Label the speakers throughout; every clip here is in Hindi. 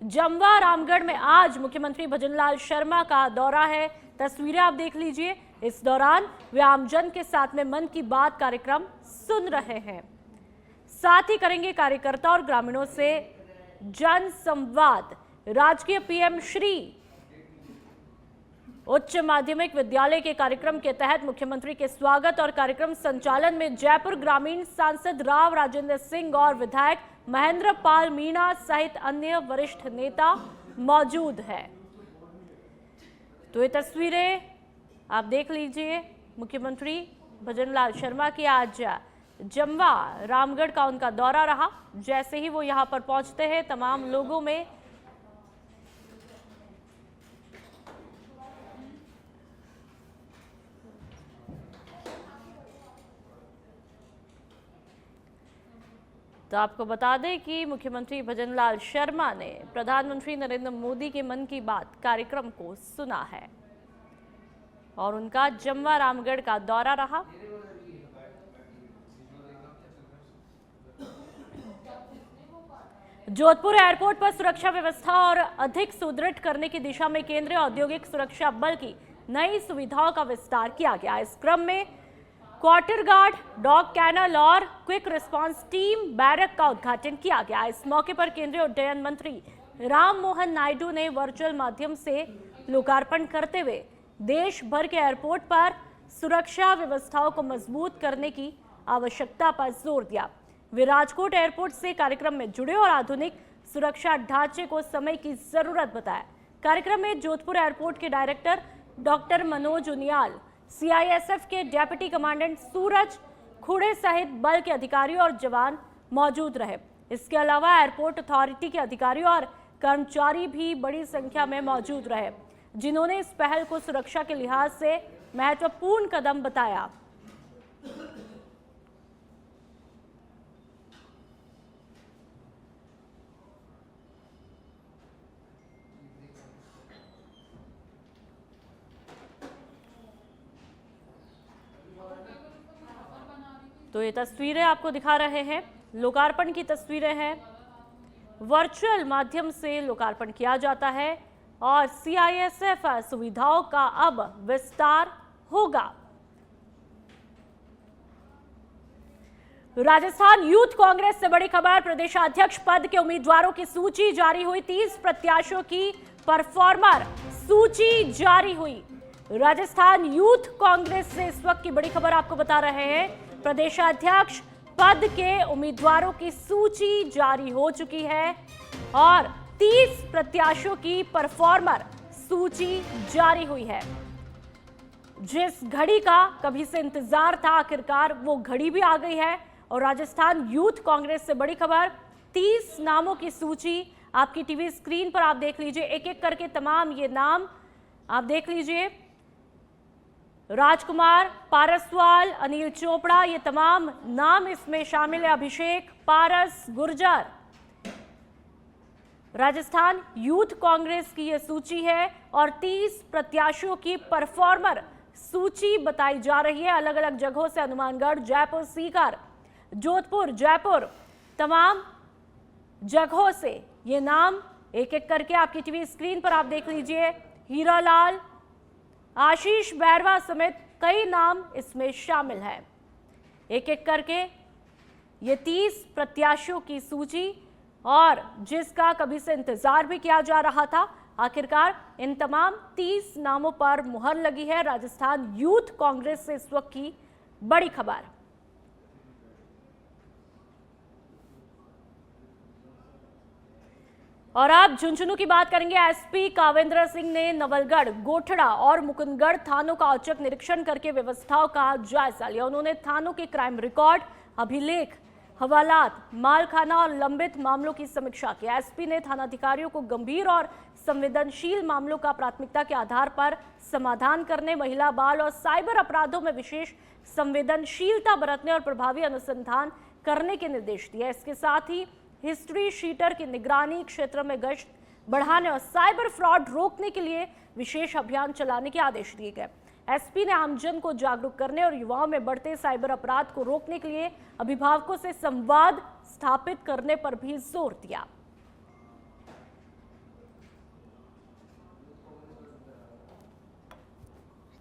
Speaker 1: जमवा रामगढ़ में आज मुख्यमंत्री भजनलाल शर्मा का दौरा है। तस्वीरें आप देख लीजिए। इस दौरान वे आमजन के साथ में मन की बात कार्यक्रम सुन रहे हैं, साथ ही करेंगे कार्यकर्ता और ग्रामीणों से जन संवाद। राजकीय पीएम श्री उच्च माध्यमिक विद्यालय के कार्यक्रम के तहत मुख्यमंत्री के स्वागत और कार्यक्रम संचालन में जयपुर ग्रामीण सांसद राव राजेंद्र सिंह और विधायक महेंद्र पाल मीणा सहित अन्य वरिष्ठ नेता मौजूद है। तो ये तस्वीरें आप देख लीजिए। मुख्यमंत्री भजनलाल शर्मा की आज जमवा रामगढ़ का उनका दौरा रहा। जैसे ही वो यहां पर पहुंचते हैं, तमाम लोगों में तो आपको बता दें कि मुख्यमंत्री भजनलाल शर्मा ने प्रधानमंत्री नरेंद्र मोदी के मन की बात कार्यक्रम को सुना है और उनका जमवा रामगढ़ का दौरा रहा। जोधपुर एयरपोर्ट पर सुरक्षा व्यवस्था और अधिक सुदृढ़ करने की दिशा में केंद्रीय औद्योगिक सुरक्षा बल की नई सुविधाओं का विस्तार किया गया। इस क्रम में क्वार्टर गार्ड, डॉग कैनल और क्विक रिस्पांस टीम बैरक का उद्घाटन किया गया। इस मौके पर केंद्रीय उड्डयन मंत्री राम मोहन नायडू ने वर्चुअल माध्यम से लोकार्पण करते हुए देश भर के एयरपोर्ट पर सुरक्षा व्यवस्थाओं को मजबूत करने की आवश्यकता पर जोर दिया। वे राजकोट एयरपोर्ट से कार्यक्रम में जुड़े और आधुनिक सुरक्षा ढांचे को समय की जरूरत बताया। कार्यक्रम में जोधपुर एयरपोर्ट के director doctor Manoj Uniyal, CISF के डेप्यूटी कमांडेंट सूरज खुड़े सहित बल के अधिकारी और जवान मौजूद रहे। इसके अलावा एयरपोर्ट अथॉरिटी के अधिकारी और कर्मचारी भी बड़ी संख्या में मौजूद रहे, जिन्होंने इस पहल को सुरक्षा के लिहाज से महत्वपूर्ण कदम बताया। तो ये तस्वीरें आपको दिखा रहे हैं, लोकार्पण की तस्वीरें हैं। वर्चुअल माध्यम से लोकार्पण किया जाता है और सीआईएसएफ सुविधाओं का अब विस्तार होगा। राजस्थान यूथ कांग्रेस से बड़ी खबर। प्रदेशाध्यक्ष पद के उम्मीदवारों की सूची जारी हुई। 30 प्रत्याशियों की परफॉर्मर सूची जारी हुई। राजस्थान यूथ कांग्रेस से इस वक्त की बड़ी खबर आपको बता रहे हैं। प्रदेशाध्यक्ष पद के उम्मीदवारों की सूची जारी हो चुकी है और 30 प्रत्याशियों की परफॉर्मर सूची जारी हुई है। जिस घड़ी का कभी से इंतजार था, आखिरकार वो घड़ी भी आ गई है। और राजस्थान यूथ कांग्रेस से बड़ी खबर, 30 नामों की सूची आपकी टीवी स्क्रीन पर आप देख लीजिए। एक एक करके तमाम ये नाम आप देख लीजिए। राजकुमार, पारसवाल, अनिल चोपड़ा, ये तमाम नाम इसमें शामिल है। अभिषेक, पारस, गुर्जर। राजस्थान यूथ कांग्रेस की यह सूची है और 30 प्रत्याशियों की परफॉर्मर सूची बताई जा रही है। अलग अलग जगहों से, हनुमानगढ़, जयपुर, सीकर, जोधपुर, जयपुर, तमाम जगहों से ये नाम एक एक करके आपकी टीवी स्क्रीन पर आप देख लीजिए। हीरालाल, आशीष बैरवा समेत कई नाम इसमें शामिल हैं। एक एक करके ये 30 प्रत्याशियों की सूची, और जिसका कभी से इंतजार भी किया जा रहा था, आखिरकार इन तमाम 30 नामों पर मुहर लगी है। राजस्थान यूथ कांग्रेस से इस वक्त की बड़ी खबर। और अब झुंझुनू की बात करेंगे। एसपी कावेंद्र सिंह ने नवलगढ़, गोठड़ा और मुकुंदगढ़ थानों का औचक निरीक्षण करके व्यवस्थाओं का जायजा लिया। उन्होंने थानों के क्राइम रिकॉर्ड, अभिलेख, हवालात, मालखाना और लंबित मामलों की समीक्षा की। एसपी ने थानाधिकारियों को गंभीर और संवेदनशील मामलों का प्राथमिकता के आधार पर समाधान करने, महिला, बाल और साइबर अपराधों में विशेष संवेदनशीलता बरतने और प्रभावी अनुसंधान करने के निर्देश दिए। इसके साथ ही हिस्ट्री शीटर की निगरानी, क्षेत्र में गश्त बढ़ाने और साइबर फ्रॉड रोकने के लिए विशेष अभियान चलाने के आदेश दिए गए। एसपी ने आमजन को जागरूक करने और युवाओं में बढ़ते साइबर अपराध को रोकने के लिए अभिभावकों से संवाद स्थापित करने पर भी जोर दिया।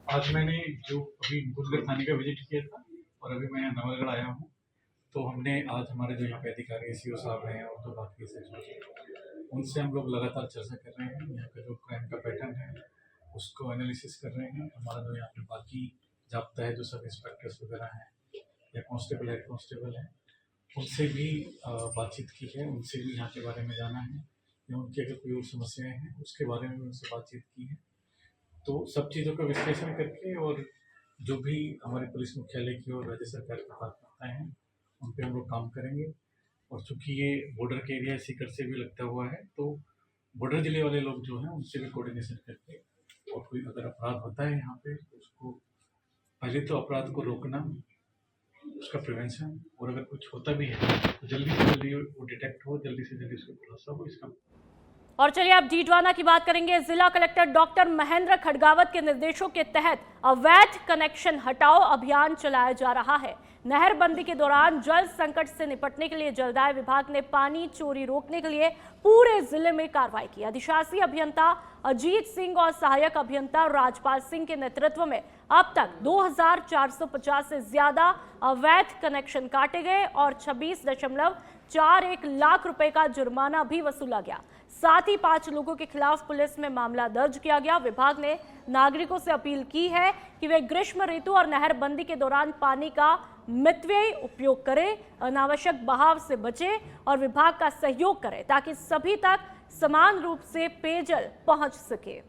Speaker 2: आज मैंने जो अभी मुकुंदगढ़ थाने का विजिट किया था और अभी मैं नवलगढ़ आया हूँ, तो हमने आज हमारे जो यहाँ पे अधिकारी सीओ साहब हैं और जो बाकी सेक्शन, उनसे हम लोग लगातार चर्चा कर रहे हैं। यहाँ का जो क्राइम का पैटर्न है उसको एनालिसिस कर रहे हैं। हमारा जो यहाँ पे बाकी जाप्ता है, जो सब इंस्पेक्टर्स वगैरह हैं या कांस्टेबल हेड कांस्टेबल हैं, उनसे भी बातचीत की है। उनसे भी यहाँ के बारे में जाना है या उनकी अगर कोई और समस्याएं हैं उसके बारे में उनसे बातचीत की है। तो सब चीज़ों का विश्लेषण करके और जो भी हमारे पुलिस मुख्यालय की और राज्य सरकार की प्राथमिकताएं हैं उन पर हम लोग काम करेंगे। और चूंकि ये बॉर्डर के एरिया सीकर से भी लगता हुआ है, तो बॉर्डर जिले वाले लोग जो हैं उनसे भी कोऑर्डिनेशन करके, और कोई अगर अपराध होता है यहाँ पे तो उसको पहले तो अपराध को रोकना, उसका प्रिवेंशन, और अगर कुछ होता भी है तो जल्दी से जल्दी वो डिटेक्ट हो, जल्दी से जल्दी उसको खुलासा हो, इसका।
Speaker 1: और चलिए अब डीडवाना की बात करेंगे। जिला कलेक्टर डॉक्टर महेंद्र खडगावत के निर्देशों के तहत अवैध कनेक्शन हटाओ अभियान चलाया जा रहा है। नहरबंदी के दौरान जल संकट से निपटने के लिए जलदाय विभाग ने पानी चोरी रोकने के लिए पूरे जिले में कार्रवाई की। अधिशासी अभियंता अजीत सिंह और सहायक अभियंता राजपाल सिंह के नेतृत्व में अब तक 2450 से ज्यादा अवैध कनेक्शन काटे गए और 26.41 लाख रुपए का जुर्माना भी वसूला गया। साथ ही 5 लोगों के खिलाफ पुलिस में मामला दर्ज किया गया। विभाग ने नागरिकों से अपील की है कि वे ग्रीष्म ऋतु और नहरबंदी के दौरान पानी का मितव्ययी उपयोग करें, अनावश्यक बहाव से बचें और विभाग का सहयोग करें ताकि सभी तक समान रूप से पेयजल पहुंच सके।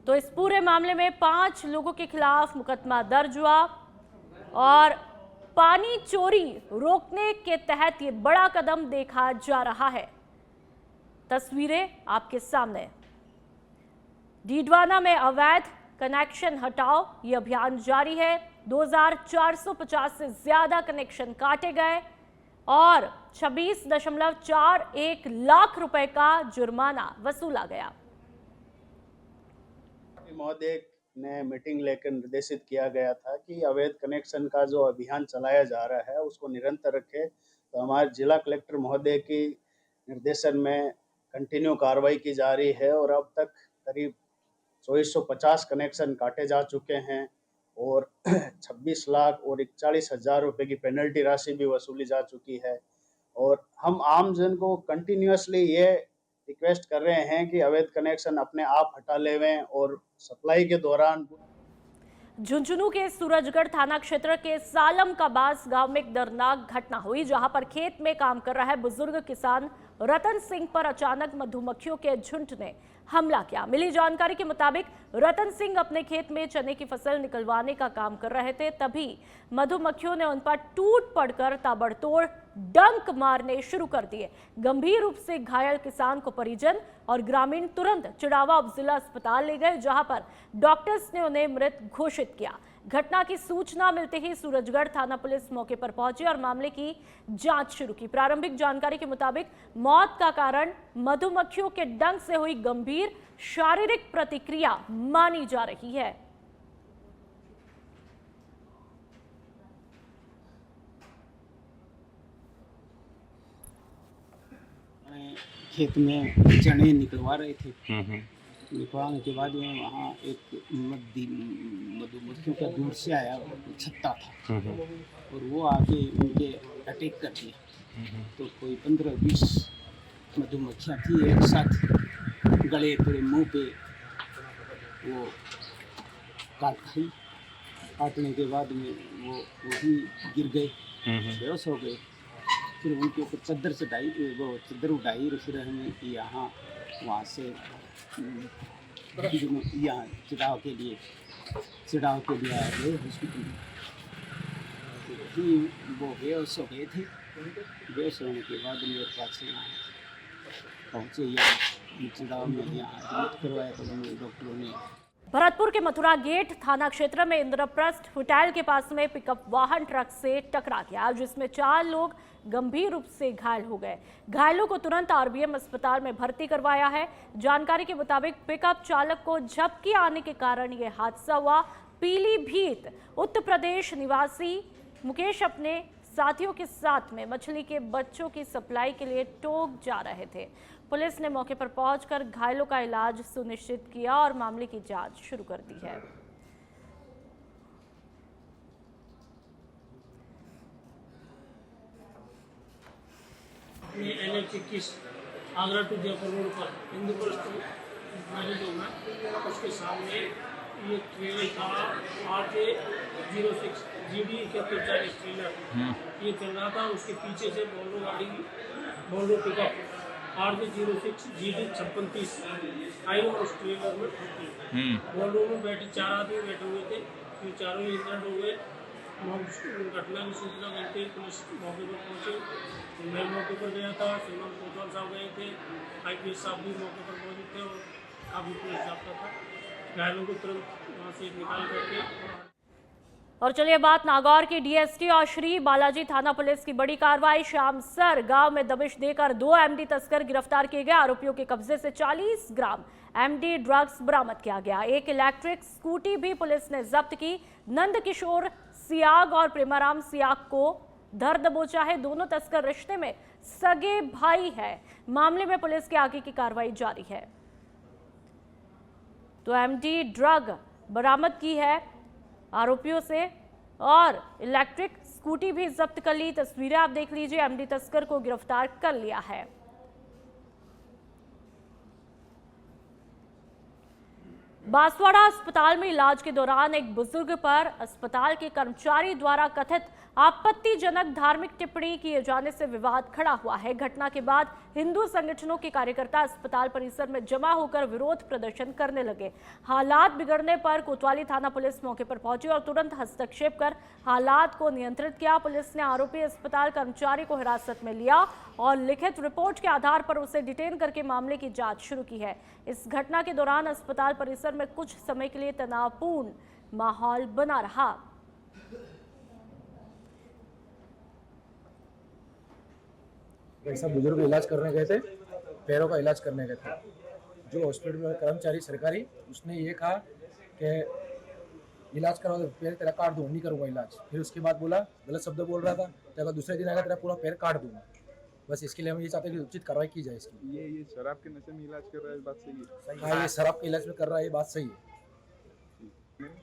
Speaker 1: तो इस पूरे मामले में 5 लोगों के खिलाफ मुकदमा दर्ज हुआ और पानी चोरी रोकने के तहत ये बड़ा कदम देखा जा रहा है। तस्वीरें आपके सामने। डीडवाना में अवैध कनेक्शन हटाओ ये अभियान जारी है। 2450 से ज्यादा कनेक्शन काटे गए और 26.41 लाख रुपए का जुर्माना वसूला गया।
Speaker 3: महोदय ने मीटिंग लेकर निर्देशित किया गया था कि अवैध कनेक्शन का जो अभियान चलाया जा रहा है उसको निरंतर रखे। तो हमारे जिला कलेक्टर महोदय की निर्देशन में कंटिन्यू कार्रवाई की जा रही है और अब तक करीब 2450 कनेक्शन काटे जा चुके हैं और 26 लाख और 41,000 रुपये की पेनल्टी राशि भी वसूली जा चुकी है। और हम आम जन को कंटिन्यूसली ये रिक्वेस्ट कर रहे हैं कि अवैध कनेक्शन अपने आप हटा लेवें और सप्लाई के दौरान।
Speaker 1: झुंझुनू के सूरजगढ़ थाना क्षेत्र के सालम काबास गांव में एक दर्दनाक घटना हुई, जहां पर खेत में काम कर रहा है बुजुर्ग किसान रतन सिंह पर अचानक मधुमक्खियों के झुंड ने हमला किया। मिली जानकारी के मुताबिक रतन सिंह अपने खेत में चने की फसल निकलवाने का काम कर रहे थे, तभी मधुमक्खियों ने उन पर टूट पड़कर ताबड़तोड़ डंक मारने शुरू कर दिए। गंभीर रूप से घायल किसान को परिजन और ग्रामीण तुरंत चिड़ावा उप जिला अस्पताल ले गए, जहां पर डॉक्टर्स ने उन्हें मृत घोषित किया। घटना की सूचना मिलते ही सूरजगढ़ थाना पुलिस मौके पर पहुंची और मामले की जांच शुरू की। प्रारंभिक जानकारी के मुताबिक मौत का कारण मधुमक्खियों के डंक से हुई गंभीर शारीरिक प्रतिक्रिया मानी जा रही है।
Speaker 4: खेत में चने निकलवा रहे थे। निकलवाने के बाद में वहाँ एक मधुमक्खियों का दूर से आया छत्ता था और वो आके उनके अटैक कर दिया। तो कोई 15-20 मधुमक्खियाँ थी एक साथ, गले पूरे मुंह पे वो काट खाई। काटने के बाद में वो भी गिर गए, बेहोश हो गए। फिर उनके ऊपर चादर चढ़ाई, वो चादर उठाई और फिर हमें यहाँ वहाँ से यहाँ चिड़ाव के लिए आ गए हॉस्पिटल में। तो ही वो बेहोश हो गए थे। बेहोश होने के बाद मेरे पास यहाँ पहुँचे, यहाँ चिड़ाव में यहाँ एडमिट करवाया तो डॉक्टरों ने।
Speaker 1: भरतपुर के मथुरा गेट थाना क्षेत्र में इंद्रप्रस्थ होटल के पास में पिकअप वाहन ट्रक से टकरा गया, जिसमें 4 लोग गंभीर रूप से घायल हो गए। घायलों को तुरंत आरबीएम अस्पताल में भर्ती करवाया है। जानकारी के मुताबिक पिकअप चालक को झपकी आने के कारण यह हादसा हुआ। पीलीभीत उत्तर प्रदेश निवासी मुकेश अपने साथियों के साथ में मछली के बच्चों की सप्लाई के लिए टोक जा रहे थे। पुलिस ने मौके पर पहुंचकर घायलों का इलाज सुनिश्चित किया और मामले की जांच शुरू कर दी है।
Speaker 5: NH21 Agra to Jaipur road पर इंद्रप्रस्थ मैरिज होगा, उसके सामने ये ट्रेलर था RJ06 GD 4140 ट्रेलर ये चल रहा था। उसके पीछे से बोलो पिकअप RJ06 GD 5630 आई और उस ट्रेलर में ठुकी। बोलो में बैठे 4 आदमी बैठे हुए थे, फिर चारों ही इंजर्ड हो गए। घटना की सूचना मिलते ही पुलिस मौके पर पहुंची। मैं मौके पर गया था, श्रीमान कोतवाल साहब गए थे, IPS साहब भी मौके पर मौजूद थे और काफ़ी पुलिस जाता था। घायलों को तुरंत वहाँ से निकाल करके।
Speaker 1: और चलिए बात नागौर की DST और श्री बालाजी थाना पुलिस की बड़ी कार्रवाई। शामसर गांव में दबिश देकर 2 MD तस्कर गिरफ्तार किए गए। आरोपियों के कब्जे से 40 ग्राम MD ड्रग्स बरामद किया गया। एक इलेक्ट्रिक स्कूटी भी पुलिस ने जब्त की। नंद किशोर सियाग और प्रेमाराम सियाग को धर दबोचा है। दोनों तस्कर रिश्ते में सगे भाई है। मामले में पुलिस की आगे की कार्रवाई जारी है। तो MD ड्रग बरामद की है आरोपियों से और इलेक्ट्रिक स्कूटी भी जब्त कर ली। तस्वीरें आप देख लीजिए। MD तस्कर को गिरफ्तार कर लिया है। बांसवाड़ा अस्पताल में इलाज के दौरान एक बुजुर्ग पर अस्पताल के कर्मचारी द्वारा कथित आपत्तिजनक धार्मिक टिप्पणी किए जाने से विवाद खड़ा हुआ है। घटना के बाद हिंदू संगठनों के कार्यकर्ता अस्पताल परिसर में जमा होकर विरोध प्रदर्शन करने लगे। हालात बिगड़ने पर कोतवाली थाना पुलिस मौके पर पहुंची और तुरंत हस्तक्षेप कर हालात को नियंत्रित किया। पुलिस ने आरोपी अस्पताल कर्मचारी को हिरासत में लिया और लिखित रिपोर्ट के आधार पर उसे डिटेन करके मामले की जांच शुरू की है। इस घटना के दौरान अस्पताल परिसर में कुछ समय के लिए तनावपूर्ण माहौल बना रहा।
Speaker 6: ऐसा बुजुर्ग इलाज करने गए थे, पैरों का इलाज करने गए थे। जो हॉस्पिटल में कर्मचारी सरकारी, उसने ये कहा कि इलाज करवा दो, पैर तेरा काट दूँ, नहीं करूँगा इलाज। फिर उसके बाद बोला, गलत शब्द बोल रहा था, तो दूसरे दिन आएगा तेरा पूरा पैर काट दूंगा। बस इसके लिए हम ये चाहते हैं कि उचित कार्रवाई की जाए इसकी।
Speaker 7: ये शराब के नशे में इलाज कर रहा है, बात सही है?
Speaker 6: हाँ, ये शराब के इलाज में कर रहा है, ये बात सही है।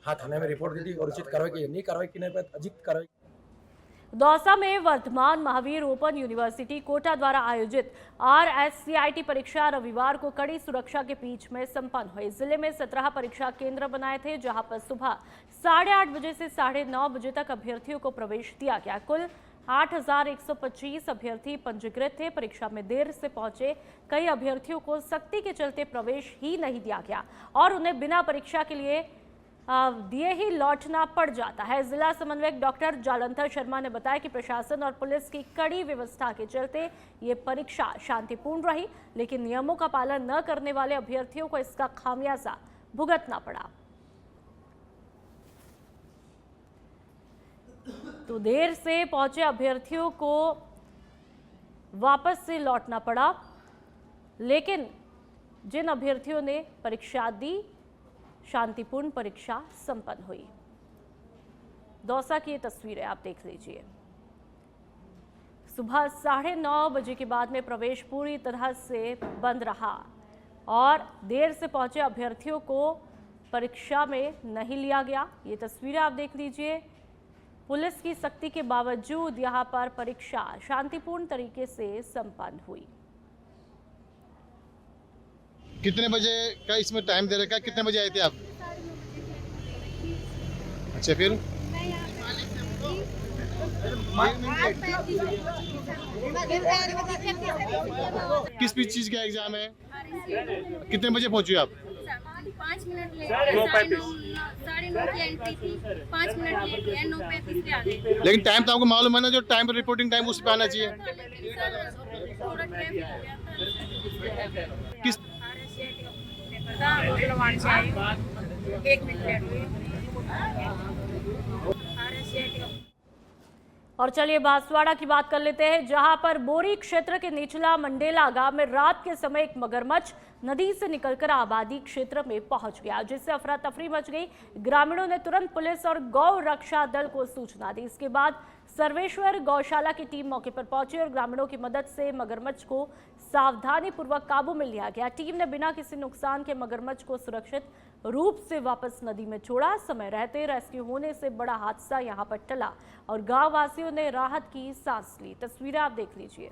Speaker 6: हाँ, थाने में रिपोर्ट दी थी और उचित कार्रवाई की। नहीं कार्रवाई की पर अधिक कार्रवाई।
Speaker 1: दौसा में वर्धमान महावीर ओपन यूनिवर्सिटी कोटा द्वारा आयोजित RSCIT परीक्षा रविवार को कड़ी सुरक्षा के बीच में संपन्न हुई। जिले में 17 परीक्षा केंद्र बनाए थे, जहां पर सुबह 8:30 बजे से 9:30 बजे तक अभ्यर्थियों को प्रवेश दिया गया। कुल 8,125 अभ्यर्थी पंजीकृत थे। परीक्षा में देर से पहुंचे कई अभ्यर्थियों को सख्ती के चलते प्रवेश ही नहीं दिया गया और उन्हें बिना परीक्षा के लिए दिए ही लौटना पड़ जाता है। जिला समन्वयक डॉक्टर जालंधर शर्मा ने बताया कि प्रशासन और पुलिस की कड़ी व्यवस्था के चलते ये परीक्षा शांतिपूर्ण रही, लेकिन नियमों का पालन न करने वाले अभ्यर्थियों को इसका खामियाजा भुगतना पड़ा। तो देर से पहुंचे अभ्यर्थियों को वापस से लौटना पड़ा, लेकिन जिन अभ्यर्थियों ने परीक्षा दी, शांतिपूर्ण परीक्षा संपन्न हुई। दौसा की ये तस्वीरें आप देख लीजिए। सुबह 9:30 बजे के बाद में प्रवेश पूरी तरह से बंद रहा और देर से पहुंचे अभ्यर्थियों को परीक्षा में नहीं लिया गया। ये तस्वीरें आप देख लीजिए। पुलिस की सख्ती के बावजूद यहां पर परीक्षा शांतिपूर्ण तरीके से संपन्न हुई।
Speaker 8: कितने बजे का इसमें टाइम दे रखा है? कितने बजे आए थे आप? अच्छा, फिर किस चीज का एग्जाम है? कितने बजे पहुंचे आप?
Speaker 9: 5 मिनट लेट, 9:30 की एंट्री थी, 5 मिनट लेट है, 9:35 पे आ गए।
Speaker 8: लेकिन टाइम तो आपको मालूम है ना, जो टाइम रिपोर्टिंग टाइम उस पे आना चाहिए।
Speaker 9: थोड़ा ट्रैफिक हो गया था।
Speaker 8: किस
Speaker 9: एक मिनट लेट हुई।
Speaker 1: और चलिए बांसवाड़ा की बात कर लेते हैं, जहां पर बोरी क्षेत्र के निचला मंडेला गांव में रात के समय एक मगरमच्छ नदी से निकलकर आबादी क्षेत्र में पहुंच गया, जिससे अफरा तफरी मच गई। ग्रामीणों ने तुरंत पुलिस और गौ रक्षा दल को सूचना दी। इसके बाद सर्वेश्वर गौशाला की टीम मौके पर पहुंची और ग्रामीणों की मदद से मगरमच्छ को सावधानी पूर्वक काबू में लिया गया। टीम ने बिना किसी नुकसान के मगरमच्छ को सुरक्षित रूप से वापस नदी में छोड़ा। समय रहते रेस्क्यू होने से बड़ा हादसा यहां पर टला और गांव वासियों ने राहत की सांस ली। तस्वीरें आप देख लीजिए।